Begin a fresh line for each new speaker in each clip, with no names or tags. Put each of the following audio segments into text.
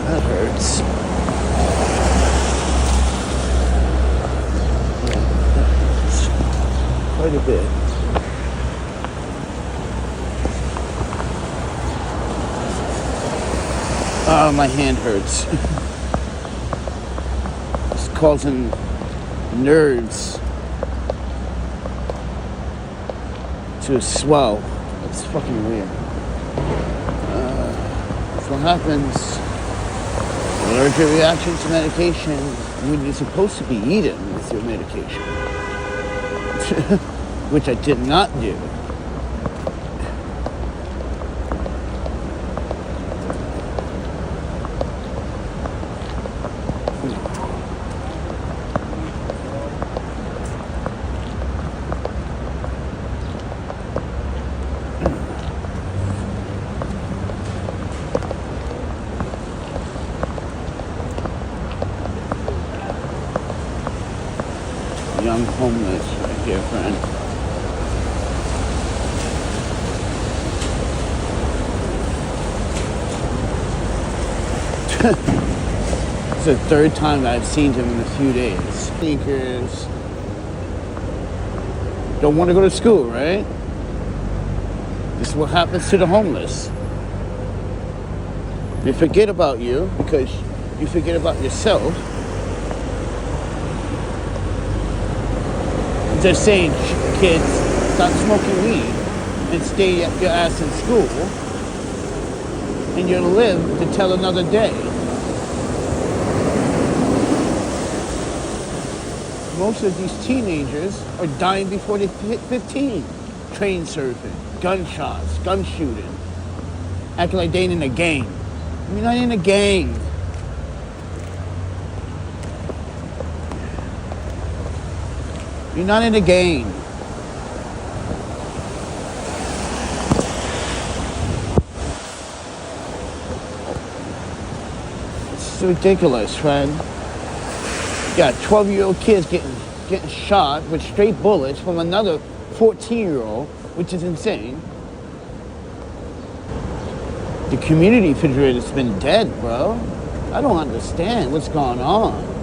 That hurts. Quite a bit. Oh, my hand hurts. It's causing nerves to swell. It's fucking weird. That's what happens. Allergic reaction to medication when you're supposed to be eating with your medication. Which I did not do. Young homeless right here, friend. It's the third time I've seen him in a few days. Sneakers. Don't want to go to school, right? This is what happens to the homeless. They forget about you because you forget about yourself. They're saying, kids, stop smoking weed and stay your ass in school, and you'll live to tell another day. Most of these teenagers are dying before they hit 15. Train surfing, gunshots, gun shooting, acting like they ain't in a gang. You're not in a gang. You're not in a game. It's ridiculous, friend. Yeah, 12-year-old kids getting shot with straight bullets from another 14-year-old, which is insane. The community refrigerator's been dead, bro. I don't understand what's going on.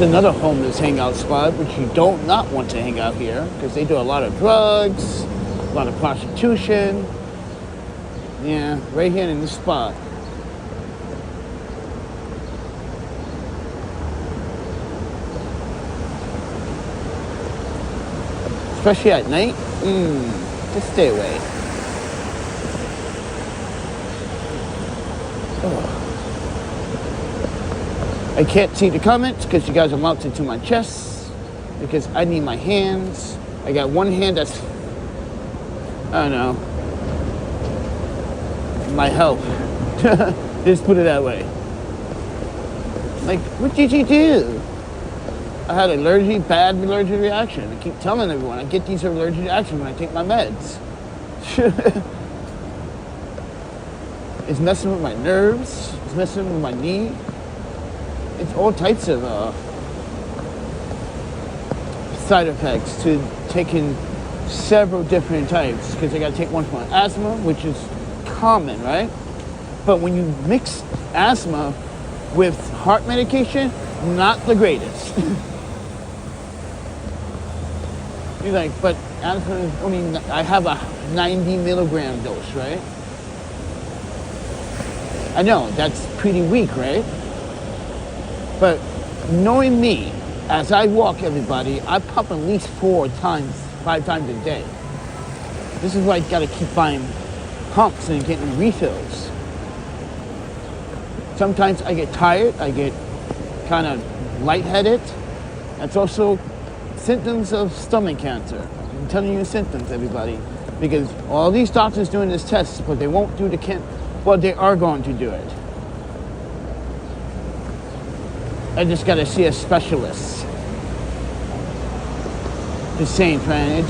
Another homeless hangout spot, which you don't not want to hang out here because they do a lot of drugs, a lot of prostitution. Yeah, right here in this spot. Especially at night. Just stay away. Oh. I can't see the comments because you guys are mounted to my chest because I need my hands. I got one hand that's, I don't know, my health. Just put it that way. Like, what did you do? I had bad allergic reaction. I keep telling everyone I get these allergic reactions when I take my meds. It's messing with my nerves. It's messing with my knee. It's all types of side effects to taking several different types because I got to take one for asthma, which is common, right? But when you mix asthma with heart medication, not the greatest. You're like, but asthma is only, I have a 90 milligram dose, right? I know, that's pretty weak, right? But knowing me, as I walk everybody, I pop at least 5 times a day. This is why I gotta keep buying pumps and getting refills. Sometimes I get tired, I get kind of lightheaded. That's also symptoms of stomach cancer. I'm telling you symptoms, everybody. Because all these doctors doing this test, but they won't do well, they are going to do it. I just gotta see a specialist. Just saying, friend,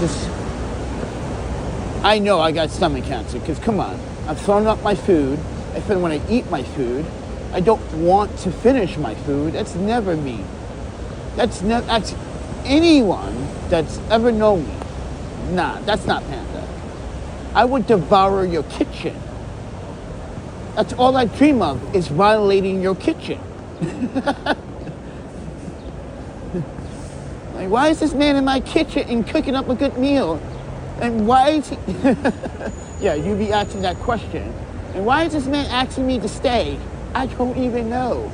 I know I got stomach cancer, because come on, I've thrown up my food. I feel when I eat my food, I don't want to finish my food. That's never me. That's anyone that's ever known me. Nah, that's not Panda. I would devour your kitchen. That's all I dream of, is violating your kitchen. Like, why is this man in my kitchen and cooking up a good meal? And why is he... Yeah, you be asking that question. And why is this man asking me to stay? I don't even know.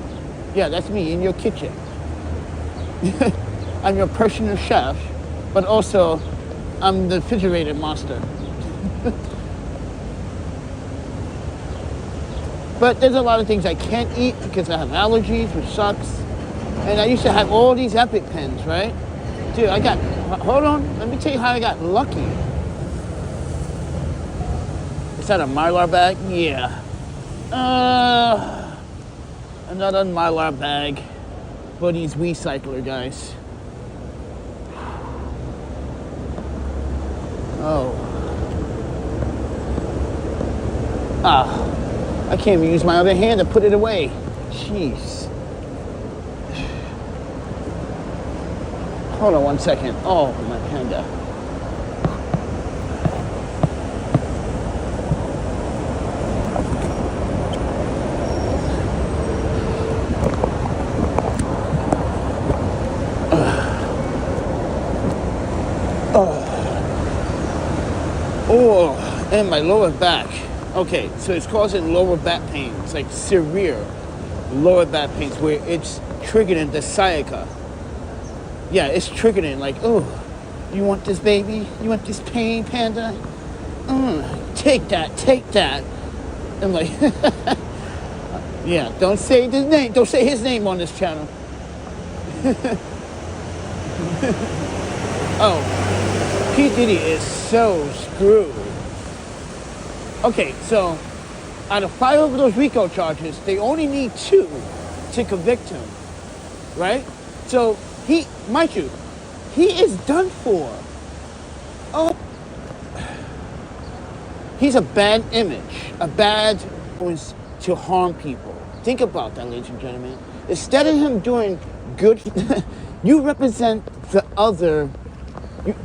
Yeah, that's me in your kitchen. I'm your personal chef, but also I'm the refrigerator master. But there's a lot of things I can't eat because I have allergies, which sucks. And I used to have all these Epic pens, right? Dude, hold on, let me tell you how I got lucky. Is that a Mylar bag? Yeah. Another Mylar bag. Buddy's recycler, guys. Oh. I can't even use my other hand to put it away. Jeez. Hold on 1 second. Oh, my Panda. Oh, and my lower back. Okay, so it's causing lower back pain. It's like severe lower back pains where it's triggering the sciatica. Yeah, it's triggering like, oh, you want this, baby? You want this pain, Panda? Take that. I'm like, yeah, don't say his name. Don't say his name on this channel. Oh, P. Diddy is so screwed. Okay, so out of 5 of those RICO charges, they only need 2 to convict him, right? So mind you, he is done for. Oh, he's a bad image, a bad influence to harm people. Think about that, ladies and gentlemen. Instead of him doing good, you represent the other.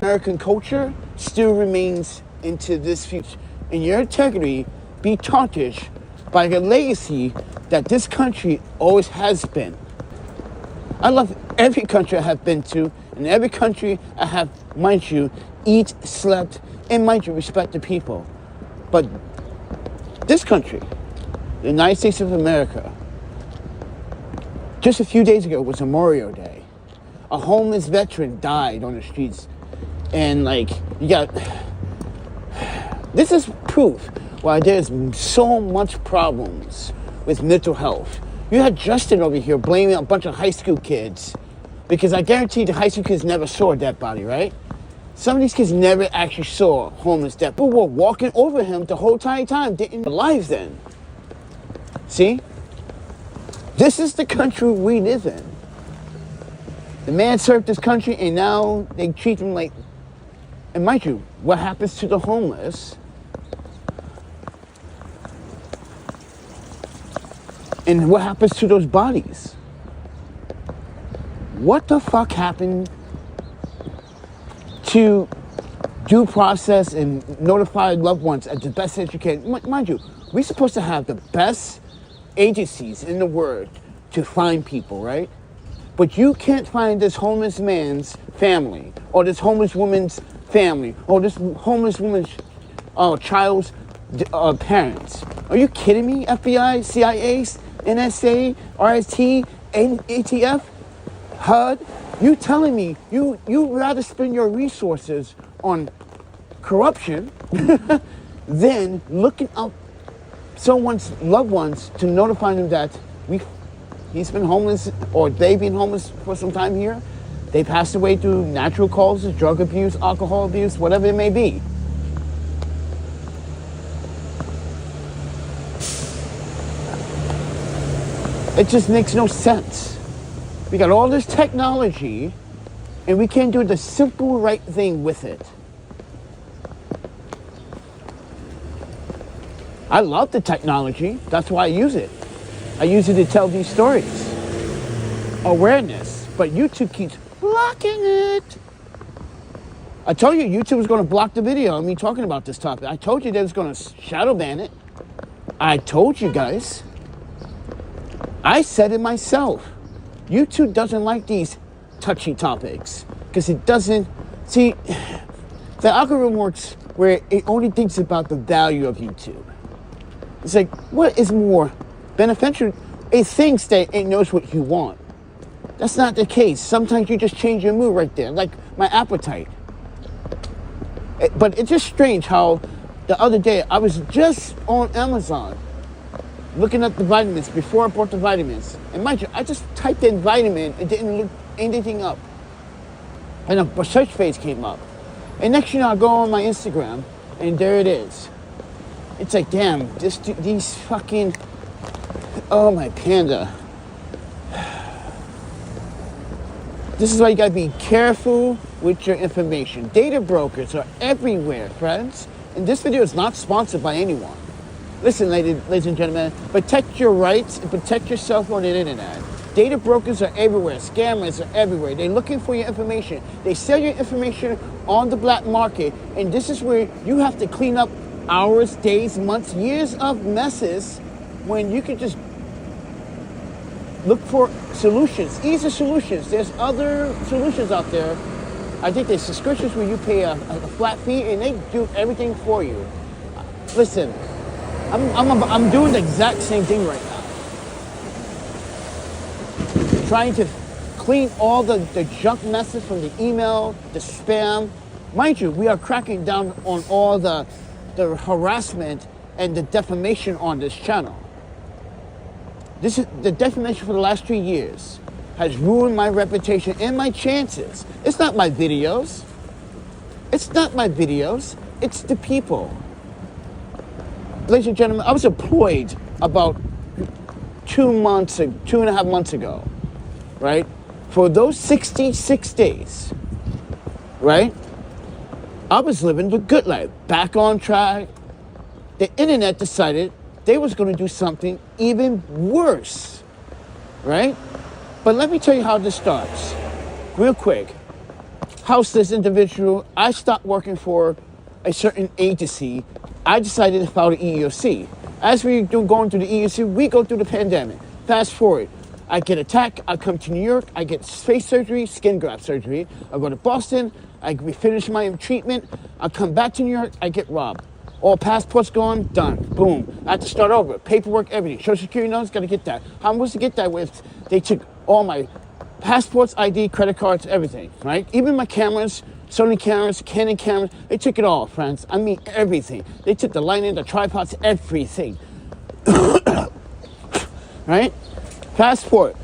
American culture still remains into this future. And your integrity be tarnished by the legacy that this country always has been. I love every country I have been to, and every country I have, mind you, eat, slept, and mind you, respect the people. But this country, the United States of America, just a few days ago was Memorial Day. A homeless veteran died on the streets. And like, this is proof why there's so much problems with mental health. You had Justin over here blaming a bunch of high school kids because I guarantee the high school kids never saw a dead body, right? Some of these kids never actually saw a homeless dead. People were walking over him the whole entire time, didn't alive then. See? This is the country we live in. The man served this country and now they treat him like, and mind you, what happens to the homeless? And what happens to those bodies? What the fuck happened to due process and notify loved ones at the best that you can? Mind you, we're supposed to have the best agencies in the world to find people, right? But you can't find this homeless man's family or this homeless woman's family, or this homeless woman's child's parents. Are you kidding me? FBI, CIA, NSA, RST, ATF, HUD? You telling me you rather spend your resources on corruption than looking up someone's loved ones to notify them that he's been homeless or they've been homeless for some time here. They passed away through natural causes, drug abuse, alcohol abuse, whatever it may be. It just makes no sense. We got all this technology and we can't do the simple right thing with it. I love the technology. That's why I use it. I use it to tell these stories. Awareness. But YouTube keeps blocking it. I told you YouTube was going to block the video of me talking about this topic. I told you they was going to shadow ban it. I told you guys. I said it myself. YouTube doesn't like these touchy topics because it doesn't. See, the algorithm works where it only thinks about the value of YouTube. It's like, what is more beneficial? It thinks that it knows what you want. That's not the case. Sometimes you just change your mood right there, like my appetite. But it's just strange how the other day I was just on Amazon looking at the vitamins before I bought the vitamins. And mind you, I just typed in vitamin and didn't look anything up. And a search page came up. And next thing you know, I go on my Instagram and there it is. It's like, damn, these fucking, oh my panda. This is why you gotta be careful with your information. Data brokers are everywhere, friends. And this video is not sponsored by anyone. Listen, ladies and gentlemen, protect your rights and protect yourself on the internet. Data brokers are everywhere. Scammers are everywhere. They're looking for your information. They sell your information on the black market. And this is where you have to clean up hours, days, months, years of messes when you can just look for solutions, easy solutions. There's other solutions out there. I think there's subscriptions where you pay a flat fee and they do everything for you. Listen, I'm doing the exact same thing right now. Trying to clean all the junk messages from the email, the spam. Mind you, we are cracking down on all the harassment and the defamation on this channel. This is the defamation for the last 3 years has ruined my reputation and my chances. It's not my videos. It's not my videos. It's the people. Ladies and gentlemen, I was employed about 2.5 months ago, right? For those 66 days, right? I was living the good life, back on track. The internet decided they was going to do something even worse, right? But let me tell you how this starts, real quick. Houseless individual, I stopped working for a certain agency. I decided to file the EEOC. As we do going through the EEOC, we go through the pandemic. Fast forward, I get attacked, I come to New York, I get face surgery, skin graft surgery. I go to Boston, I finish my treatment, I come back to New York, I get robbed. All passports gone, done, boom. I have to start over, paperwork, everything. Social security numbers, gotta get that. How am I supposed to get that with? They took all my passports, ID, credit cards, everything, right? Even my cameras, Sony cameras, Canon cameras, they took it all, friends. I mean, everything. They took the lighting, the tripods, everything. Right? Fast forward,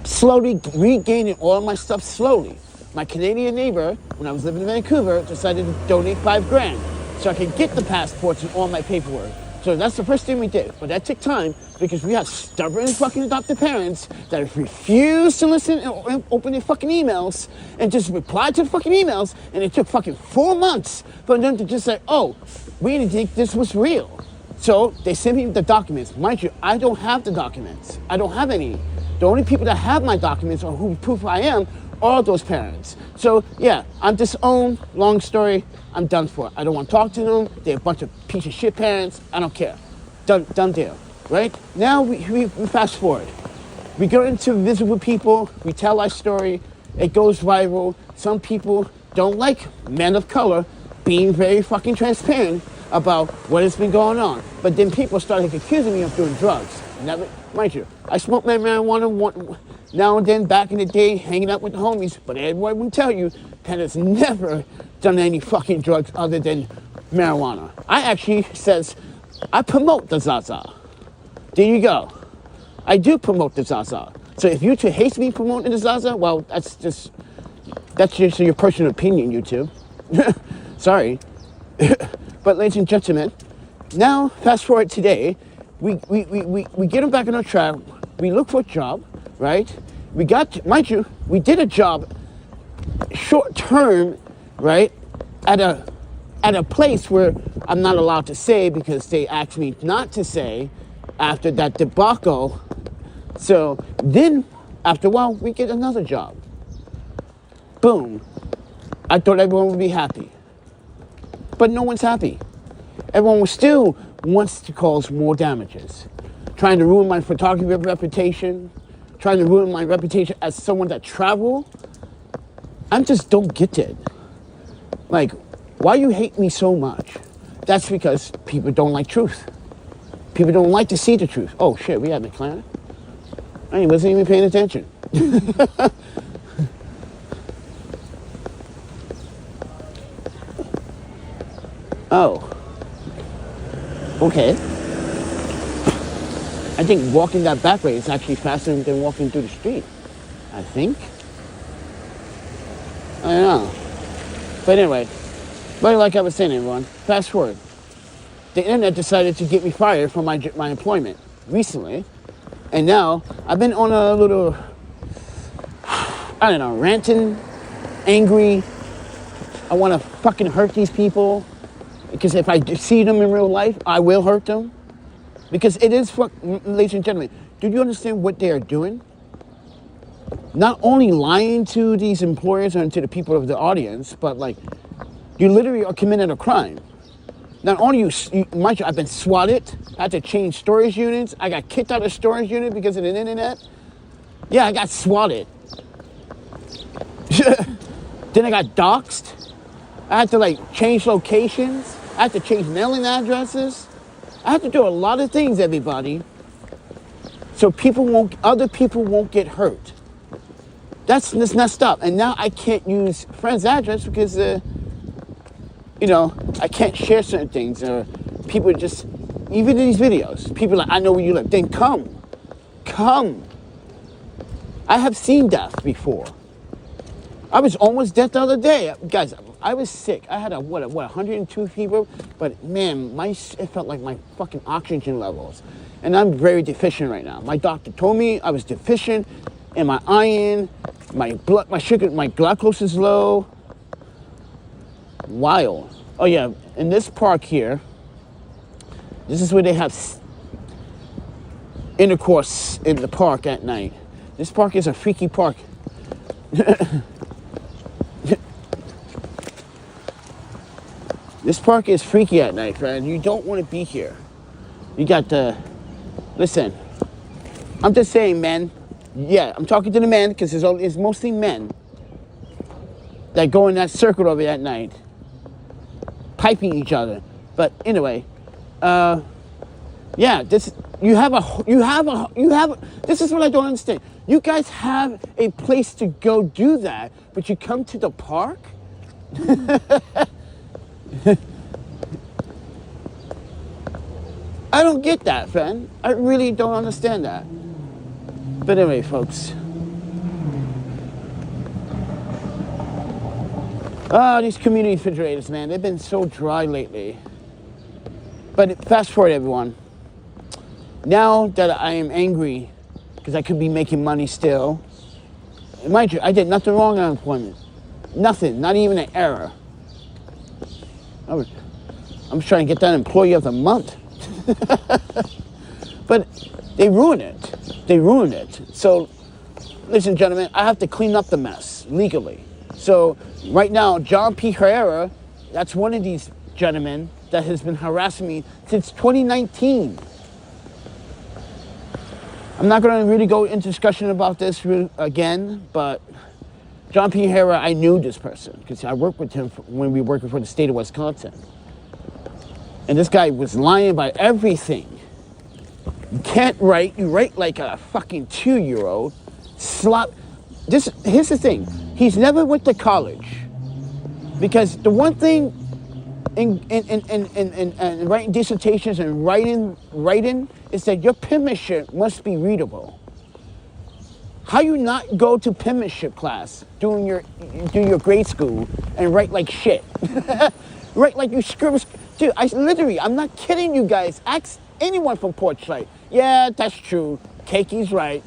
slowly regaining all my stuff slowly. My Canadian neighbor, when I was living in Vancouver, decided to donate $5,000 so I could get the passports and all my paperwork. So that's the first thing we did. But that took time because we had stubborn fucking adopted parents that refused to listen and open their fucking emails and just reply to the fucking emails. And it took fucking 4 months for them to just say, oh, we didn't think this was real. So they sent me the documents. Mind you, I don't have the documents. I don't have any. The only people that have my documents or who prove I am are those parents. So yeah, I'm disowned. Long story, I'm done for. I don't want to talk to them. They're a bunch of piece of shit parents. I don't care. Done deal. Right? Now we fast forward. We go into visit with people. We tell our story. It goes viral. Some people don't like men of color being very fucking transparent about what has been going on. But then people started accusing me of doing drugs. Never, mind you, I smoked my marijuana now and then back in the day, hanging out with the homies, but everyone will tell you Panda's never done any fucking drugs other than marijuana. I actually says, I promote the Zaza. There you go. I do promote the Zaza. So if you two hate me promoting the Zaza, well, that's just your personal opinion, you two. Sorry. But ladies and gentlemen, now fast forward today, we get them back on our track. We look for a job, right? We got, mind you, we did a job short term, right? At a place where I'm not allowed to say because they asked me not to say after that debacle. So then after a while, we get another job. Boom. I thought everyone would be happy. But no one's happy. Everyone still wants to cause more damages. Trying to ruin my photography reputation, trying to ruin my reputation as someone that travel. I just don't get it. Like, why you hate me so much? That's because people don't like truth. People don't like to see the truth. Oh shit, we had McLaren? I wasn't even paying attention. Oh. Okay. I think walking that back way is actually faster than walking through the street. I think. I don't know. But anyway, but like I was saying, everyone, fast forward. The internet decided to get me fired from my employment recently. And now I've been on a little, I don't know, ranting, angry. I want to fucking hurt these people. Because if I see them in real life, I will hurt them. Because it is, ladies and gentlemen, do you understand what they are doing? Not only lying to these employers and to the people of the audience, but like, you literally are committing a crime. Not only mind you, I've been swatted. I had to change storage units. I got kicked out of storage unit because of the internet. Yeah, I got swatted. Then I got doxxed. I had to like change locations. I had to change mailing addresses. I had to do a lot of things, everybody. So other people won't get hurt. That's messed up. And now I can't use friends' address because, I can't share certain things. People just, even in these videos, people are like, I know where you live. Then come. I have seen death before. I was almost dead the other day. Guys, I was sick. I had 102 fever, but man, it felt like my fucking oxygen levels. And I'm very deficient right now. My doctor told me I was deficient in my iron, my sugar, my glucose is low. Wild. Oh yeah, in this park here, this is where they have intercourse in the park at night. This park is a freaky park. This park is freaky at night, friend. You don't want to be here. You got listen, I'm just saying, man. Yeah, I'm talking to the men because it's mostly men that go in that circle over at night, piping each other. But anyway, yeah, this is what I don't understand. You guys have a place to go do that, but you come to the park? I don't get that, friend. I really don't understand that. But anyway, folks. Oh, these community refrigerators, man, they've been so dry lately. But fast forward, everyone. Now that I am angry, because I could be making money still. Mind you, I did nothing wrong on unemployment. Nothing, not even an error. I'm trying to get that employee of the month. But they ruined it. So, ladies and gentlemen, I have to clean up the mess legally. So, right now, John P. Herrera, that's one of these gentlemen that has been harassing me since 2019. I'm not going to really go into discussion about this again, but John P. Hara, I knew this person because I worked with him when we were working for the state of Wisconsin. And this guy was lying about everything. You can't write. You write like a fucking 2-year-old. Here's the thing. He's never went to college. Because the one thing in writing dissertations and writing is that your penmanship must be readable. How you not go to penmanship class during your grade school and write like shit? Write like you scribble. Dude, I'm not kidding you guys. Ask anyone from Porchlight. Yeah, that's true. Keki's right.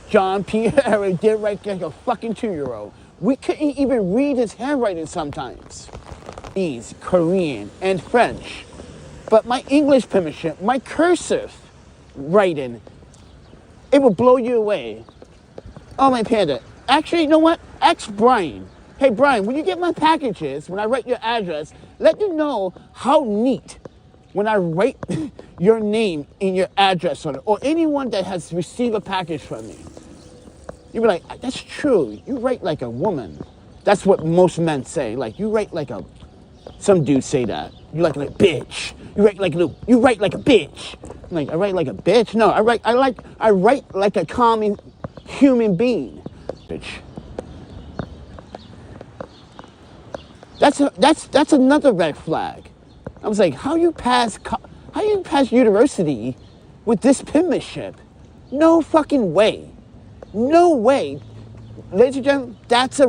John P. Hara did write like a fucking 2-year-old. We couldn't even read his handwriting sometimes. Chinese, Korean, and French. But my English penmanship, my cursive writing, it will blow you away. Oh, my panda. Actually, you know what? Ask Brian. Hey, Brian, when you get my packages, when I write your address, let you know how neat when I write your name in your address on it, or anyone that has received a package from me. You'll be like, that's true. You write like a woman. That's what most men say. Like, you write like a... Some dudes say that. You like a bitch. You write like a bitch. I'm like, I write like a bitch? No, I write like a common human being. Bitch. That's another red flag. I was like, how you pass university with this penmanship? No fucking way. No way. Ladies and gentlemen, that's a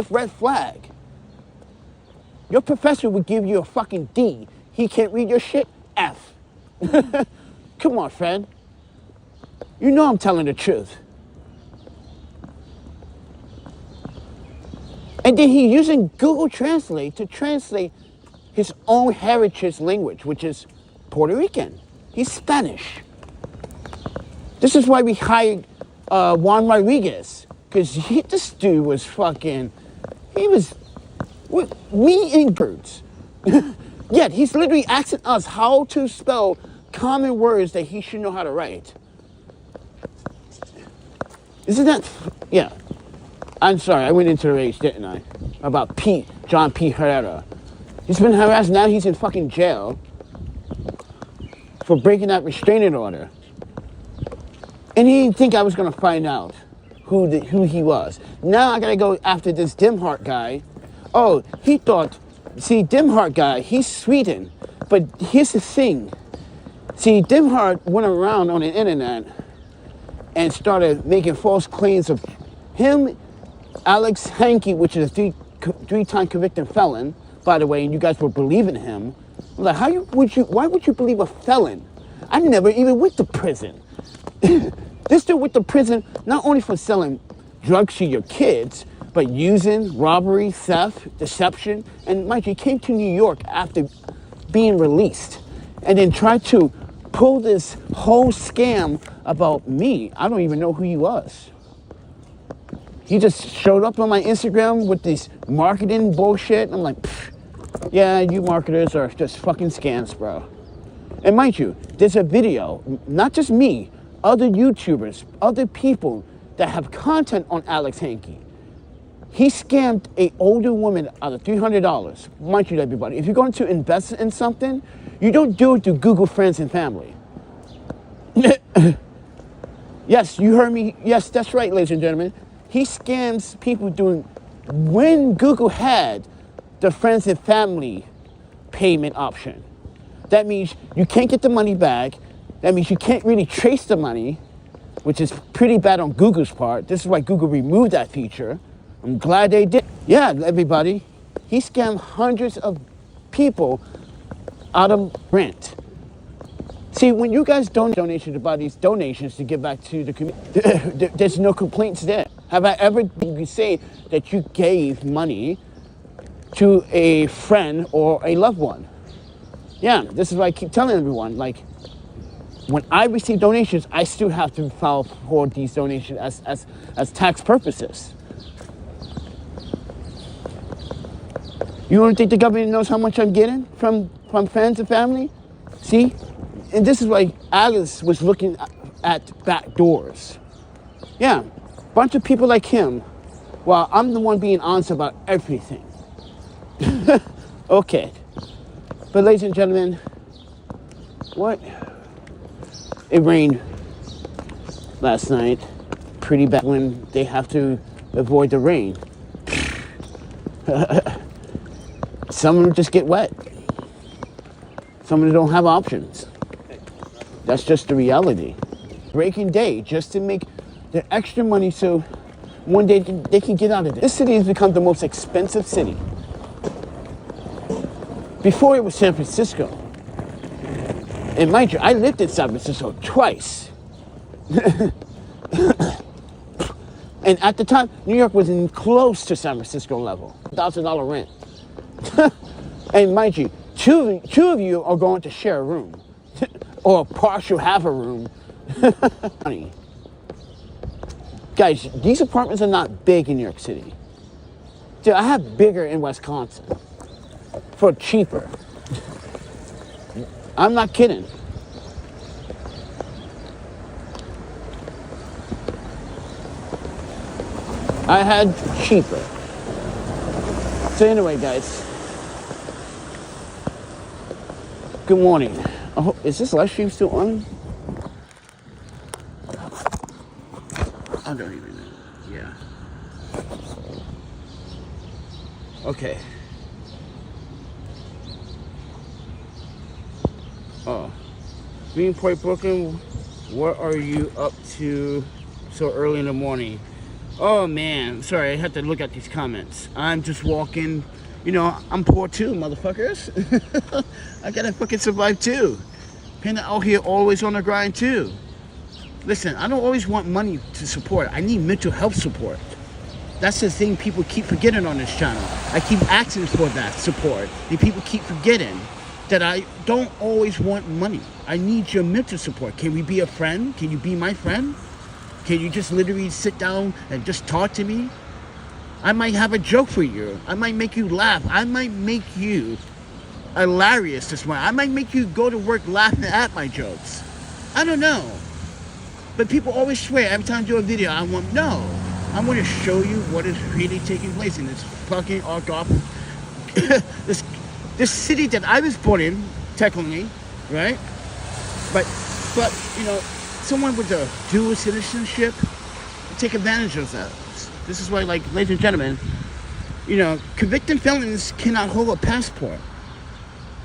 red flag. Your professor would give you a fucking D. He can't read your shit? F. Come on, friend. You know I'm telling the truth. And then he's using Google Translate to translate his own heritage language, which is Puerto Rican. He's Spanish. This is why we hired Juan Rodriguez, because this dude was fucking, he was, me in birds. Yet he's literally asking us how to spell common words that he should know how to write. Isn't that, yeah. I'm sorry, I went into the rage, didn't I? About John P. Hara. He's been harassed, now he's in fucking jail for breaking that restraining order. And he didn't think I was gonna find out who he was. Now I gotta go after this Dimhart guy. Oh, he thought, see, Dimhart guy, he's Sweden. But here's the thing. See, Dimhart went around on the internet and started making false claims of him, Alex Hankey, which is a three-time convicted felon, by the way, and you guys were believing him. I'm like, why would you believe a felon? I never even went to prison. This dude went to prison not only for selling drugs to your kids, but using robbery, theft, deception, and mind you, he came to New York after being released and then tried to pull this whole scam about me. I don't even know who he was. He just showed up on my Instagram with this marketing bullshit. I'm like, yeah, you marketers are just fucking scams, bro. And mind you, there's a video, not just me, other YouTubers, other people that have content on Alex Hankey. He scammed an older woman out of $300. Mind you, everybody, if you're going to invest in something, you don't do it to Google friends and family. Yes, you heard me. Yes, that's right, ladies and gentlemen. He scams people doing, when Google had the friends and family payment option. That means you can't get the money back. That means you can't really trace the money, which is pretty bad on Google's part. This is why Google removed that feature. I'm glad they did. Yeah, everybody. He scammed hundreds of people out of rent. See, when you guys donate about these donations to give back to the community, there's no complaints there. Have I ever say that you gave money to a friend or a loved one? Yeah, this is why I keep telling everyone, like, when I receive donations, I still have to file for these donations as tax purposes. You don't think the government knows how much I'm getting from friends and family? See? And this is why Alice was looking at back doors. Yeah, bunch of people like him Well, I'm the one being honest about everything. Okay. But ladies and gentlemen, what? It rained last night pretty bad when they have to avoid the rain. Some of them just get wet. Some of them don't have options. That's just the reality. Breaking day just to make the extra money so one day they can get out of it. This city has become the most expensive city. Before it was San Francisco. And mind you, I lived in San Francisco twice. And at the time, New York wasn't close to San Francisco level. $1,000 rent. And mind you, two of you are going to share a room. Or partial half a room. Guys, these apartments are not big in New York City. Dude, I have bigger in Wisconsin. For cheaper. I'm not kidding. I had cheaper. So anyway, guys. Good morning. Oh, is this live stream still on? I don't even know. Yeah. Okay. Oh. Greenpoint, Brooklyn, what are you up to so early in the morning? Oh man, sorry, I had to look at these comments. I'm just walking, you know, I'm poor too, motherfuckers. I gotta fucking survive too. Panda out here always on the grind too. Listen, I don't always want money to support. I need mental health support. That's the thing people keep forgetting on this channel. I keep asking for that support, and people keep forgetting that I don't always want money. I need your mental support. Can we be a friend? Can you be my friend? Can you just literally sit down and just talk to me? I might have a joke for you. I might make you laugh. I might make you hilarious this morning. I might make you go to work laughing at my jokes. I don't know. But people always swear every time I do a video, I want to show you what is really taking place in this fucking this city that I was born in, technically, right? But you know, someone with a dual citizenship take advantage of that. This is why, like, ladies and gentlemen, you know, convicted felons cannot hold a passport.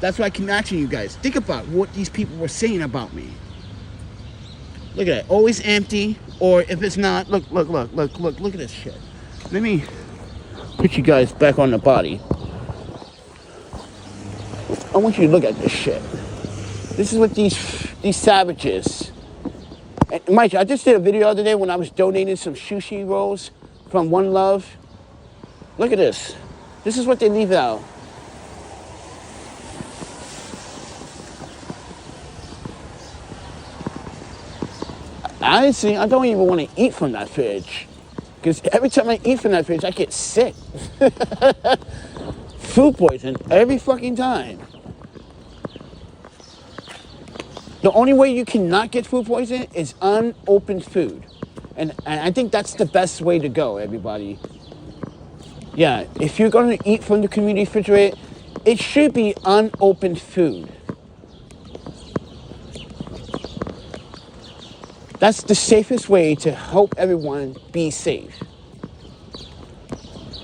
That's why I keep asking you guys. Think about what these people were saying about me. Look at that, always empty, or if it's not, look at this shit. Let me put you guys back on the body. I want you to look at this shit. This is what these savages. And Mike, I just did a video the other day when I was donating some sushi rolls from One Love. Look at this. This is what they leave out. Honestly, I don't even want to eat from that fridge. Because every time I eat from that fridge, I get sick. Food poison every fucking time. The only way you cannot get food poison is unopened food. And I think that's the best way to go, everybody. Yeah, if you're going to eat from the community refrigerator, it should be unopened food. That's the safest way to help everyone be safe.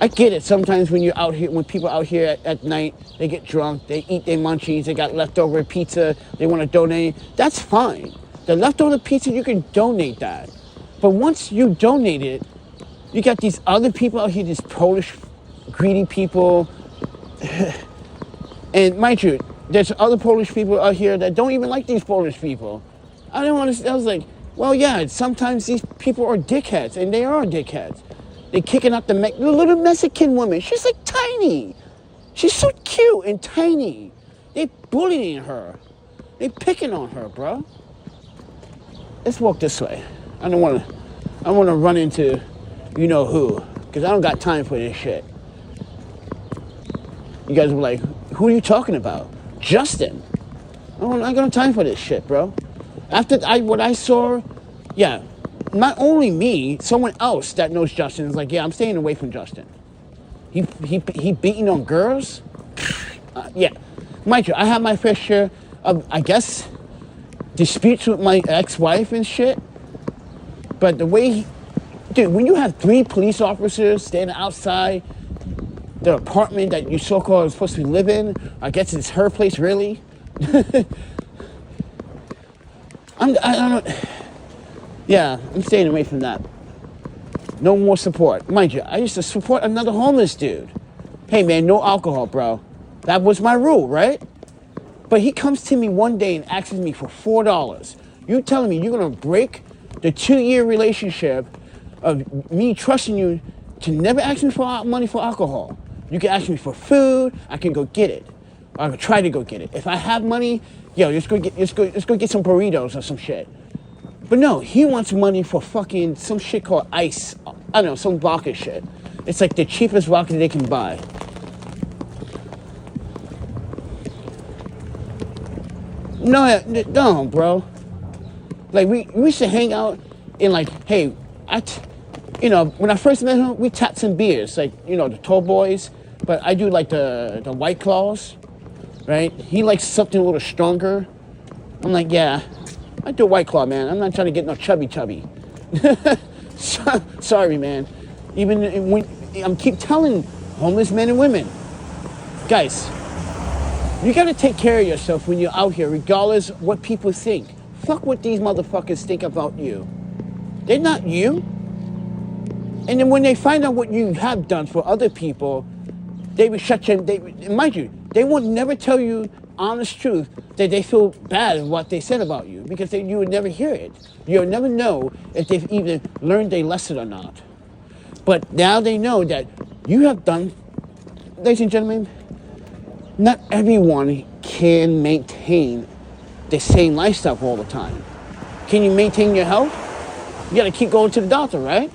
I get it. Sometimes when you're out here, when people out here at night, they get drunk, they eat their munchies, they got leftover pizza, they want to donate. That's fine. The leftover pizza, you can donate that. But once you donate it, you got these other people out here, these Polish greedy people. And mind you, there's other Polish people out here that don't even like these Polish people. I don't understand. I was like, well, yeah, sometimes these people are dickheads, and they are dickheads. They're kicking out the little Mexican woman. She's like tiny. She's so cute and tiny. They bullying her. They picking on her, bro. Let's walk this way. I don't want to run into you know who, because I don't got time for this shit. You guys were like, who are you talking about? Justin. I don't got time for this shit, bro. After what I saw, yeah, not only me, someone else that knows Justin is like, yeah, I'm staying away from Justin. He beating on girls? Yeah. Mind you, I have my fair share of, I guess, disputes with my ex-wife and shit. But the way dude, when you have 3 police officers standing outside the apartment that you so-called are supposed to live in, I guess it's her place, really? I don't know. Yeah, I'm staying away from that. No more support. Mind you, I used to support another homeless dude. Hey, man, no alcohol, bro. That was my rule, right? But he comes to me one day and asks me for $4. You telling me you're going to break the 2-year relationship of me trusting you to never ask me for money for alcohol. You can ask me for food, I can go get it. Or I can try to go get it. If I have money, yo, let's go get some burritos or some shit. But no, he wants money for fucking some shit called ice. I don't know, some vodka shit. It's like the cheapest vodka they can buy. No, bro. Like, we used to hang out in, like, hey, when I first met him, we tapped some beers, like, the tall boys. But I do, like, the White Claws, right? He likes something a little stronger. I'm like, yeah, I do White Claw, man. I'm not trying to get no chubby. Sorry, man. Even when I keep telling homeless men and women, guys, you got to take care of yourself when you're out here, regardless what people think. Fuck what these motherfuckers think about you. They're not you. And then when they find out what you have done for other people, they will shut you. Mind you, they will never tell you honest truth that they feel bad at what they said about you, because you would never hear it. You'll never know if they've even learned their lesson or not. But now they know that you have done, ladies and gentlemen, not everyone can maintain the same lifestyle all the time. Can you maintain your health? You gotta keep going to the doctor, right?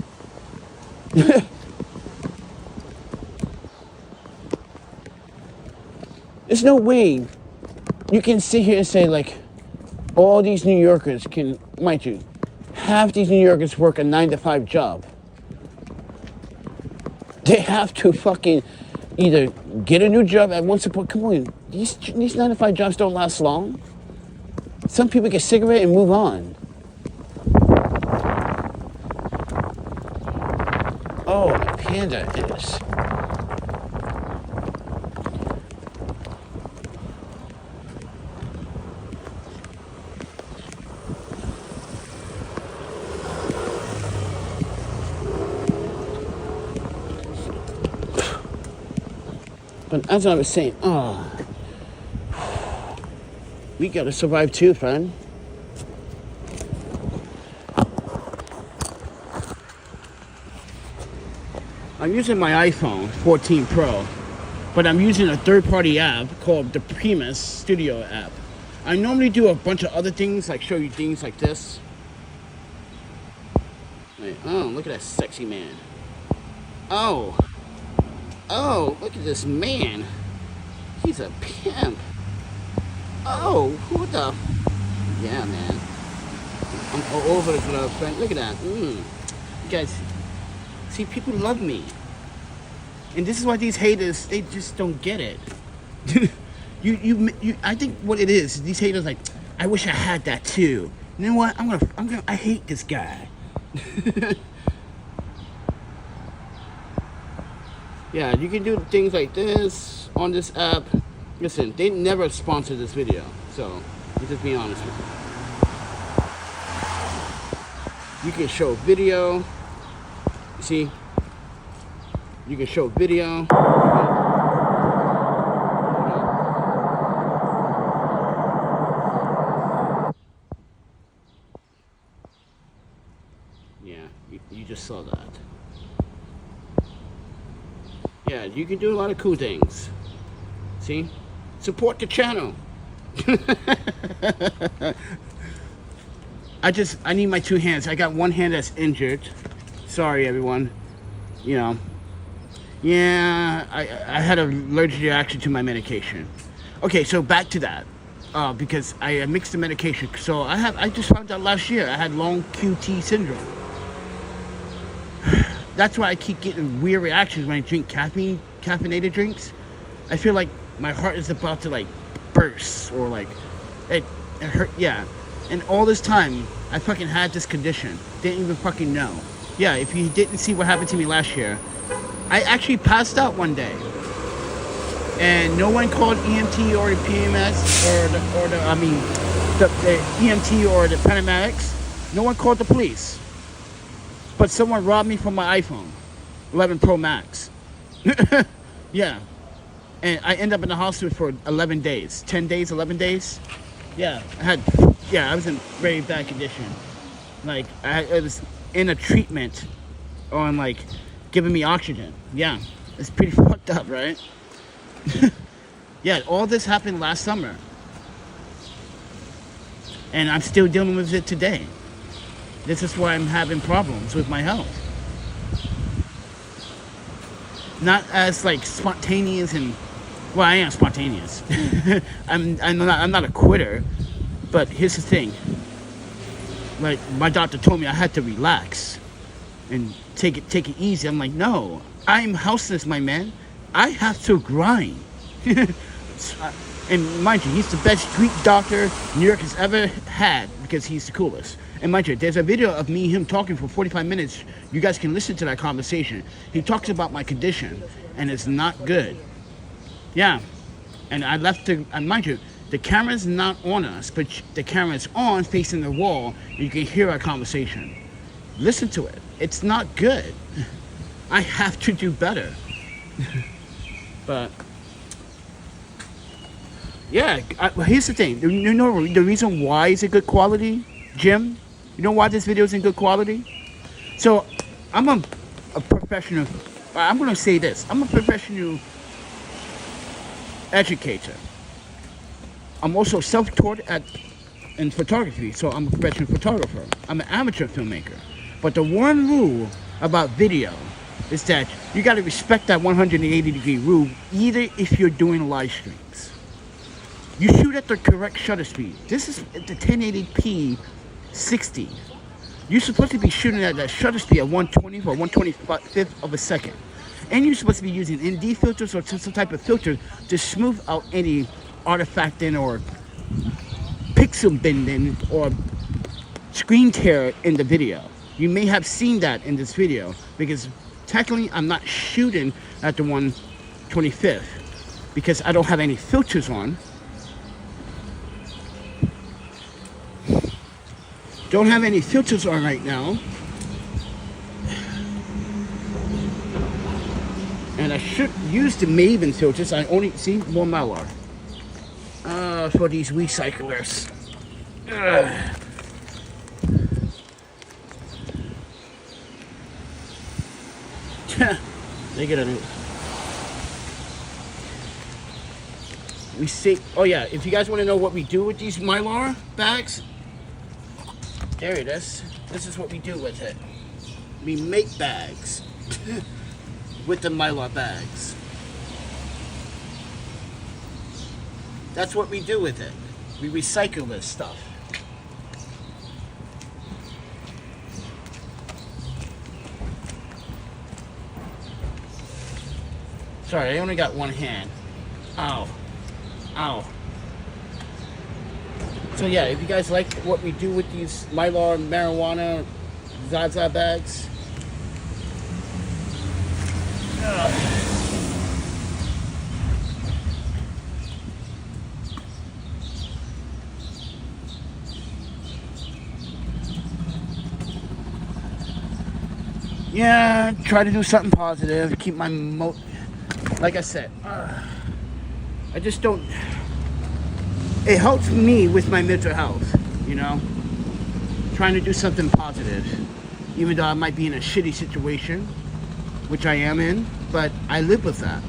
There's no way you can sit here and say, like, all these New Yorkers can, mind you, half these New Yorkers work a 9-to-5 job. They have to fucking either get a new job at one support. Come on, these 9-to-5 jobs don't last long. Some people get a cigarette and move on. Oh, my panda is. But as I was saying, we gotta survive too, friend. I'm using my iPhone 14 Pro, but I'm using a third-party app called the Primus Studio app. I normally do a bunch of other things, like show you things like this. Like, oh, look at that sexy man. Oh, look at this man. He's a pimp. Oh, who the? Yeah, man. I'm all over the glove, friend. Look at that. You guys, see, people love me. And this is why these haters, they just don't get it. I think what it is, these haters like, I wish I had that too. You know what? I hate this guy. Yeah, you can do things like this on this app. Listen, they never sponsored this video, so I'm just being honest with you. You can show video. You see? You can show video. Yeah, you just saw that. Yeah, you can do a lot of cool things. See? Support the channel. I need my 2 hands. I got one hand that's injured. Sorry, everyone. Yeah, I had an allergic reaction to my medication. Okay, so back to that. Because I mixed the medication. So I just found out last year I had long QT syndrome. that's why I keep getting weird reactions when I drink caffeinated drinks. I feel like my heart is about to like burst, or like it hurt. Yeah, and all this time I fucking had this condition, didn't even fucking know. Yeah, if you didn't see what happened to me last year, I actually passed out one day, and no one called EMT or the PMS the EMT or the paramedics. No one called the police, but someone robbed me from my iPhone 11 Pro Max. Yeah, and I ended up in the hospital for 11 days, 10 days, 11 days. Yeah, I was in very bad condition. Like I was in a treatment on like giving me oxygen. Yeah, it's pretty fucked up, right? Yeah, all this happened last summer, and I'm still dealing with it today. This is why I'm having problems with my health. Not as like spontaneous and, well, I am spontaneous. I'm not a quitter, but here's the thing. Like my doctor told me I had to relax and take it easy. I'm like, no, I'm houseless, my man. I have to grind. And mind you, he's the best street doctor New York has ever had because he's the coolest. And mind you, there's a video of me and him talking for 45 minutes. You guys can listen to that conversation. He talks about my condition, and it's not good. Yeah, and I left and mind you, the camera's not on us, but the camera's on facing the wall, and you can hear our conversation. Listen to it. It's not good. I have to do better. But yeah, here's the thing. You know the reason why it's a good quality, Jim? You know why this video is in good quality? So I'm a professional. I'm going to say this. I'm a professional educator. I'm also self-taught in photography, so I'm a professional photographer. I'm an amateur filmmaker. But the one rule about video is that you got to respect that 180-degree rule, either if you're doing live streams. You shoot at the correct shutter speed. This is the 1080p 60. You're supposed to be shooting at that shutter speed at 1/20th or 1/25th of a second. And you're supposed to be using ND filters or some type of filter to smooth out any artifacting or pixel bending or screen tear in the video. You may have seen that in this video because technically I'm not shooting at the 1/25th because I don't have any filters on. Don't have any filters on right now. And I should use the Maven filters. I only see more Mylar. For these recyclers. They get a. We see. Oh yeah, if you guys want to know what we do with these Mylar bags. There it is. This is what we do with it. We make bags with the Mylar bags. That's what we do with it. We recycle this stuff. Sorry, I only got one hand. Ow. Ow. So yeah, if you guys like what we do with these Mylar marijuana Zaza bags, yeah, try to do something positive, keep my like I said, I just don't. It helps me with my mental health, you know, trying to do something positive, even though I might be in a shitty situation, which I am in, but I live with that.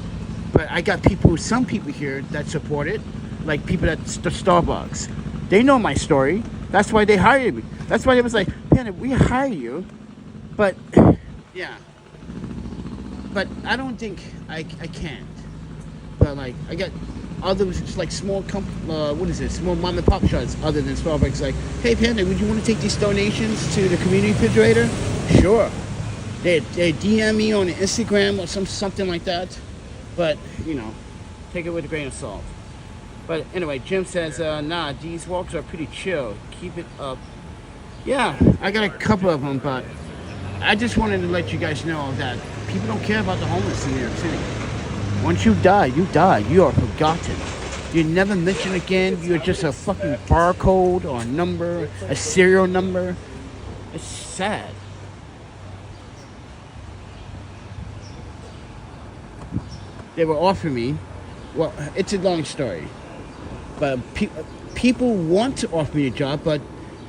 But I got some people here that support it, like people at the Starbucks. They know my story. That's why they hired me. That's why they was like, Panda, we hire you, but yeah. But I don't think I can't. But like, I got others, it's like small small mom and pop shops other than Starbucks. Like, hey Panda, would you want to take these donations to the community refrigerator? Sure. They DM me on Instagram or something like that. But, you know, take it with a grain of salt. But anyway, Jim says, nah, these walks are pretty chill. Keep it up. Yeah, I got a couple of them, but I just wanted to let you guys know that people don't care about the homeless in New York City. Once you die, you die. You are forgotten. You're never mentioned again. You're just a fucking barcode or a number, a serial number. It's sad. They were offering me, well, it's a long story, but people want to offer me a job, but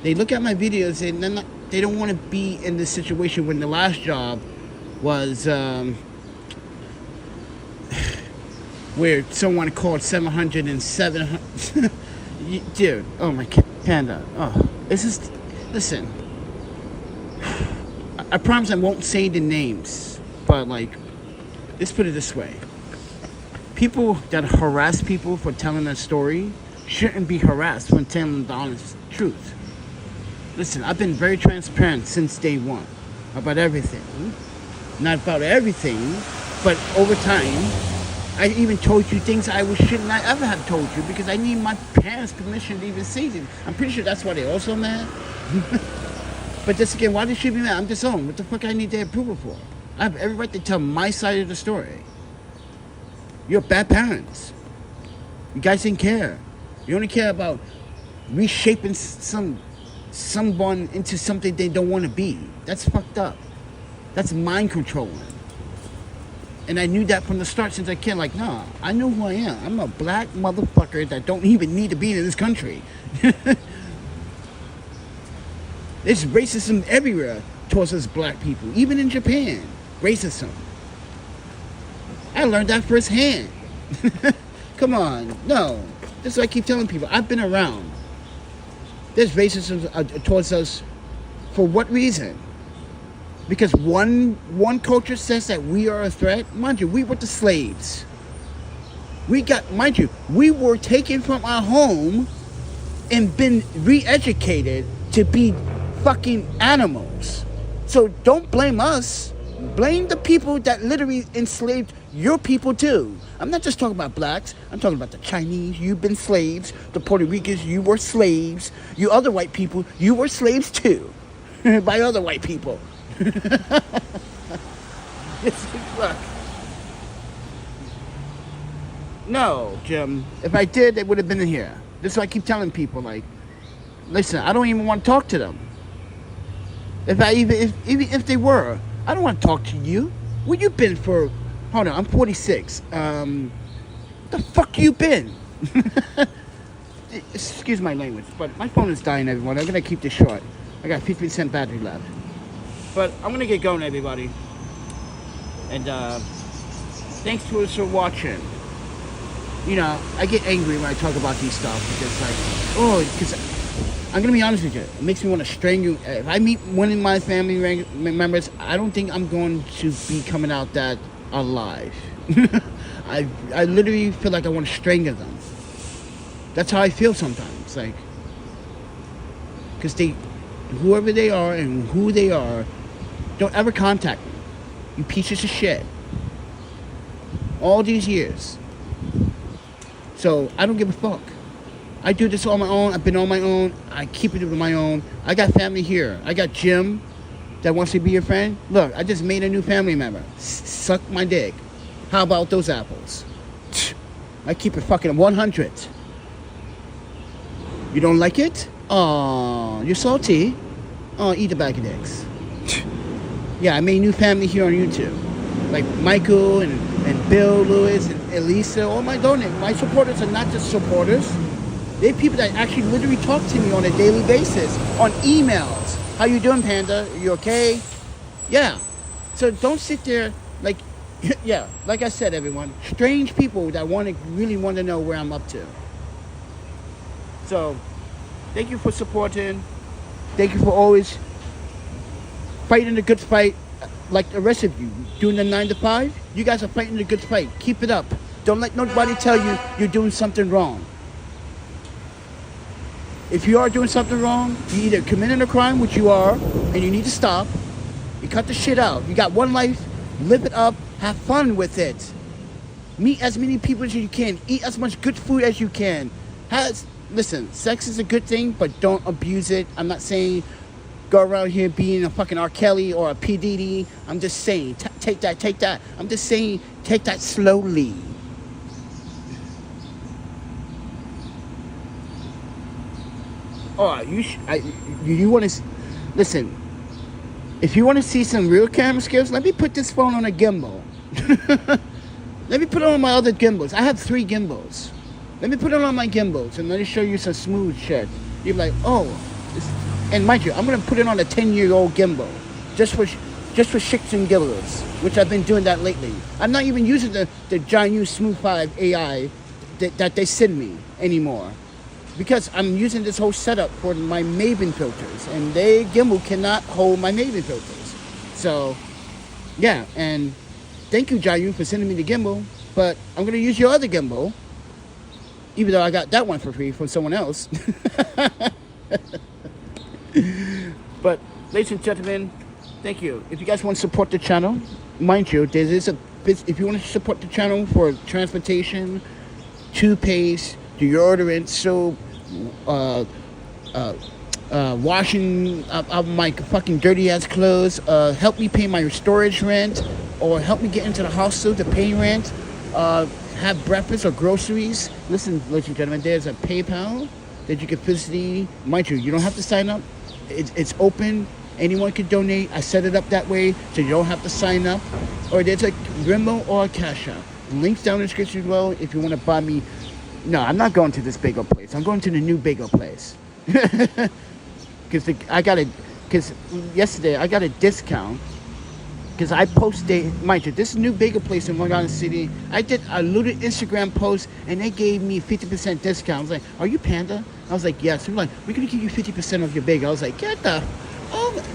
they look at my videos and they don't want to be in this situation when the last job was where someone called 700 and 700. Dude, oh my panda. Oh, this is, listen, I promise I won't say the names, but like, let's put it this way. People that harass people for telling a story shouldn't be harassed when telling the honest truth. Listen, I've been very transparent since day one about everything. Not about everything, but over time, I even told you things I shouldn't ever have told you because I need my parents' permission to even say them. I'm pretty sure that's why they're also mad. But just again, why they should be mad? I'm disowned. What the fuck I need their approval for? I have every right to tell my side of the story. You're bad parents. You guys didn't care. You only care about reshaping someone into something they don't want to be. That's fucked up. That's mind controlling. And I knew that from the start since I kid. Like, nah, I know who I am. I'm a black motherfucker that don't even need to be in this country. There's racism everywhere towards us black people. Even in Japan, racism. I learned that firsthand. Come on, no. This is what I keep telling people. I've been around. There's racism towards us for what reason? Because one culture says that we are a threat. Mind you, we were the slaves. We were taken from our home and been re-educated to be fucking animals. So don't blame us. Blame the people that literally enslaved your people too. I'm not just talking about blacks. I'm talking about the Chinese. You've been slaves. The Puerto Ricans, you were slaves. You other white people, you were slaves too. By other white people. Look. No, Jim. If I did, they would have been in here. This is what I keep telling people. Like, listen, I don't even want to talk to them. If they were, I don't want to talk to you. Where you been for? Hold on, I'm 46. The fuck you been? Excuse my language, but my phone is dying, everyone. I'm gonna keep this short. I got 50% battery left. But I'm gonna get going, everybody. And thanks to us for watching. You know, I get angry when I talk about these stuff because I'm gonna be honest with you. It makes me want to strangle. If I meet one of my family members, I don't think I'm going to be coming out that alive. I literally feel like I want to strangle them. That's how I feel sometimes. Like, because whoever they are and who they are, don't ever contact me. You pieces of shit. All these years. So I don't give a fuck. I do this on my own. I've been on my own. I keep it on my own. I got family here. I got Jim that wants to be your friend. Look, I just made a new family member. Suck my dick. How about those apples? I keep it fucking 100. You don't like it? Oh, you're salty? Oh, eat a bag of dicks. Yeah, I made a new family here on YouTube. Like Michael and Bill Lewis and Elisa. All my donors. My supporters are not just supporters. They're people that actually literally talk to me on a daily basis. On emails. How you doing, Panda? Are you okay? Yeah. So don't sit there like, yeah, like I said, everyone. Strange people that really want to know where I'm up to. So, thank you for supporting. Thank you for always fighting the good fight like the rest of you. Doing the 9 to 5, you guys are fighting the good fight. Keep it up. Don't let nobody tell you you're doing something wrong. If you are doing something wrong, you either committing a crime, which you are, and you need to stop. You're
cut the shit out. You got one life, live it up, have fun with it. Meet as many people as you can. Eat as much good food as you can. Listen, sex is a good thing, but don't abuse it. I'm not saying go around here being a fucking R. Kelly or a P. Diddy. I'm just saying, take that. I'm just saying, take that slowly. Oh, you want to listen? If you want to see some real camera skills, let me put this phone on a gimbal. Let me put it on my other gimbals. I have 3 gimbals. Let me put it on my gimbals and let me show you some smooth shit. You're like, oh, and mind you, I'm gonna put it on a 10-year-old gimbal, just for shits and giggles, which I've been doing that lately. I'm not even using the Zhiyun Smooth 5 AI that they send me anymore, because I'm using this whole setup for my Maven filters, and their gimbal cannot hold my Maven filters. So, yeah, and thank you, Zhiyun, for sending me the gimbal, but I'm gonna use your other gimbal, even though I got that one for free from someone else. But, ladies and gentlemen, thank you. If you guys want to support the channel, mind you, if you want to support the channel for transportation, toothpaste, deodorant, soap, washing of my fucking dirty ass clothes, help me pay my storage rent, or help me get into the hostel to pay rent, have breakfast or groceries. Listen, ladies and gentlemen, there's a PayPal that you can physically, mind you don't have to sign up. It's open. Anyone can donate. I set it up that way so you don't have to sign up. Or there's a Venmo or a Cash App. Links down in the description below if you want to buy me. No, I'm not going to this bagel place. I'm going to the new bagel place. Because yesterday I got a discount. Because I posted, mind you, this new bagel place in Long Island City, I did a little Instagram post and they gave me 50% discount. I was like, are you Panda? I was like, yes. They're like, we're going to give you 50% of your bagel. I was like, get the,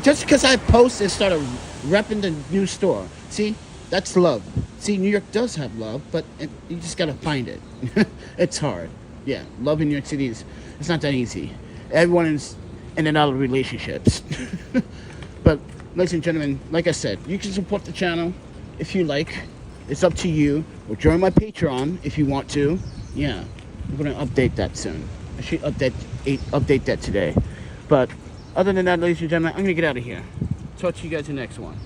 just because I posted and started repping the new store. See, that's love. See, New York does have love, but you just got to find it. It's hard. Yeah, love in New York City it's not that easy. Everyone is in and out of relationships. But, ladies and gentlemen, like I said, you can support the channel if you like. It's up to you. Or join my Patreon if you want to. Yeah, I'm going to update that soon. I should update that today. But other than that, ladies and gentlemen, I'm going to get out of here. Talk to you guys in the next one.